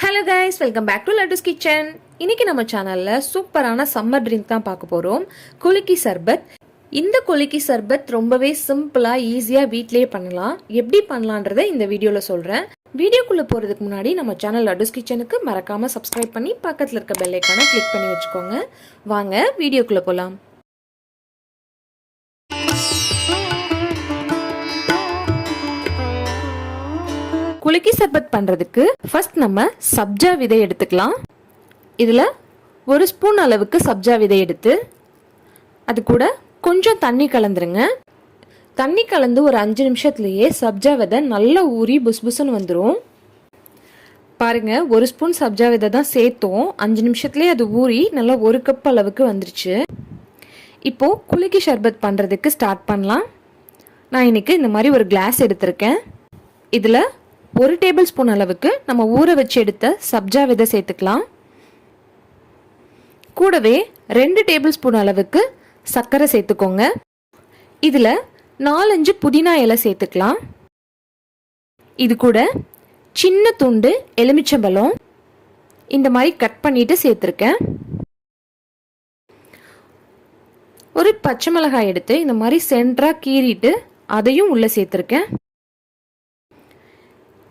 Hello guys, welcome back to Laddu's kitchen. இன்னைக்கு நம்ம சேனலில் சூப்பரான சம்மர் ட்ரிங்க் தான் பார்க்க போகிறோம், குலுக்கி சர்பத். இந்த குலுக்கி சர்பத் ரொம்பவே சிம்பிளாக ஈஸியாக வீட்லேயே பண்ணலாம். எப்படி பண்ணலான்றதை இந்த வீடியோவில் சொல்கிறேன். வீடியோக்குள்ளே போகிறதுக்கு முன்னாடி நம்ம சேனல் லட்டுஸ் கிச்சனுக்கு மறக்காமல் சப்ஸ்கிரைப் பண்ணி பக்கத்தில் இருக்க பெல் ஐக்கானை கிளிக் பண்ணி வச்சுக்கோங்க. வாங்க வீடியோக்குள்ளே போகலாம். குலுக்கி சர்பத் பண்ணுறதுக்கு ஃபர்ஸ்ட் நம்ம சப்ஜா விதை எடுத்துக்கலாம். இதில் ஒரு ஸ்பூன் அளவுக்கு சப்ஜா விதை எடுத்து அது கூட கொஞ்சம் தண்ணி கலந்துருங்க. தண்ணி கலந்து ஒரு 5 நிமிஷத்துலேயே சப்ஜா விதை நல்லா ஊறி புஸ்புஸ்ன்னு வந்துடும். பாருங்கள், ஒரு ஸ்பூன் சப்ஜா விதை தான் சேர்த்தோம். 5 நிமிஷத்துலேயே அது ஊறி நல்லா 1 கப் அளவுக்கு வந்துருச்சு. இப்போது குலுக்கி சர்பத் பண்ணுறதுக்கு ஸ்டார்ட் பண்ணலாம். நான் இன்றைக்கி இந்த மாதிரி ஒரு கிளாஸ் எடுத்திருக்கேன். இதில் 1 டேபிள் ஸ்பூன் அளவுக்கு நம்ம ஊற வச்சு எடுத்த சப்ஜா விதை சேர்த்துக்கலாம். கூடவே 2 டேபிள் ஸ்பூன் அளவுக்கு சர்க்கரை சேர்த்துக்கோங்க. இதில் 4-5 புதினா இலை சேர்த்துக்கலாம். இது கூட சின்ன துண்டு எலுமிச்சம்பழம் இந்த மாதிரி கட் பண்ணிட்டு சேர்த்துருக்கேன். ஒரு பச்சை மிளகாய் எடுத்து இந்த மாதிரி சென்டராக கீறிட்டு அதையும் உள்ளே சேர்த்துருக்கேன்.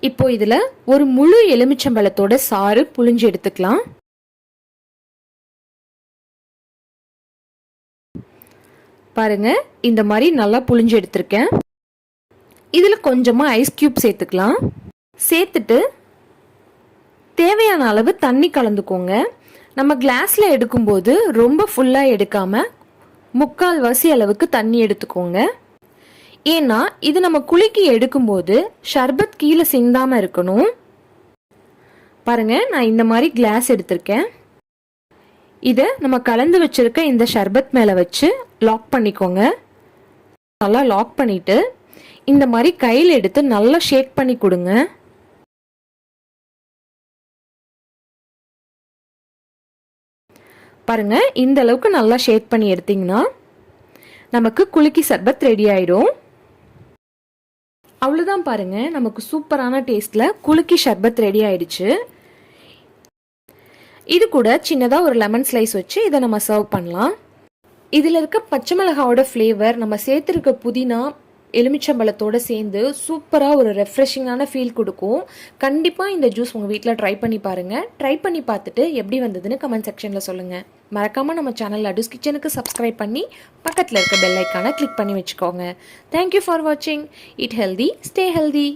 இப்போ இதில் ஒரு முழு எலுமிச்சம்பழத்தோட சாறு புழிஞ்சு எடுத்துக்கலாம். பாருங்க, இந்த மாதிரி நல்லா புழிஞ்சு எடுத்திருக்கேன். இதில் கொஞ்சமாக ஐஸ் கியூப் சேர்த்துக்கலாம். சேர்த்துட்டு தேவையான அளவு தண்ணி கலந்துக்கோங்க. நம்ம கிளாஸில் எடுக்கும்போது ரொம்ப ஃபுல்லாக எடுக்காமல் 3/4 அளவுக்கு தண்ணி எடுத்துக்கோங்க. ஏன்னா இது நம்ம குலுக்கி எடுக்கும்போது ஷர்பத் கீழே சிந்தாமல் இருக்கணும். பாருங்க, நான் இந்த மாதிரி கிளாஸ் எடுத்திருக்கேன். இதை நம்ம கலந்து வச்சிருக்க இந்த ஷர்பத் மேலே வச்சு லாக் பண்ணிக்கோங்க. நல்லா லாக் பண்ணிட்டு இந்த மாதிரி கையில் எடுத்து நல்லா ஷேக் பண்ணி கொடுங்க. பாருங்க, இந்த அளவுக்கு நல்லா ஷேக் பண்ணி எடுத்தீங்கன்னா நமக்கு குலுக்கி சர்பத் ரெடி ஆயிடும். அவ்வளோதான், பாருங்க, நமக்கு சூப்பரான டேஸ்ட்டில் குலுக்கி ஷர்பத் ரெடி ஆயிடுச்சு. இது கூட சின்னதாக ஒரு லெமன் ஸ்லைஸ் வச்சு இதை நம்ம சர்வ் பண்ணலாம். இதில் இருக்க பச்சை மிளகாவோட ஃப்ளேவர், நம்ம சேர்த்துருக்க புதினா எலுமிச்சம்பழத்தோடு சேர்ந்து சூப்பராக ஒரு ரெஃப்ரெஷிங்கான ஃபீல் கொடுக்கும். கண்டிப்பாக இந்த ஜூஸ் உங்கள் வீட்டில் ட்ரை பண்ணி பாருங்கள். ட்ரை பண்ணி பார்த்துட்டு எப்படி வந்ததுன்னு கமெண்ட் செக்ஷனில் சொல்லுங்கள். மறக்காமல் நம்ம சேனல் லட்டுஸ் கிச்சனுக்கு சப்ஸ்கிரைப் பண்ணி பக்கத்தில் இருக்க பெல் ஐக்கானை கிளிக் பண்ணி வச்சுக்கோங்க. தேங்க்யூ ஃபார் வாட்சிங். It healthy, stay healthy.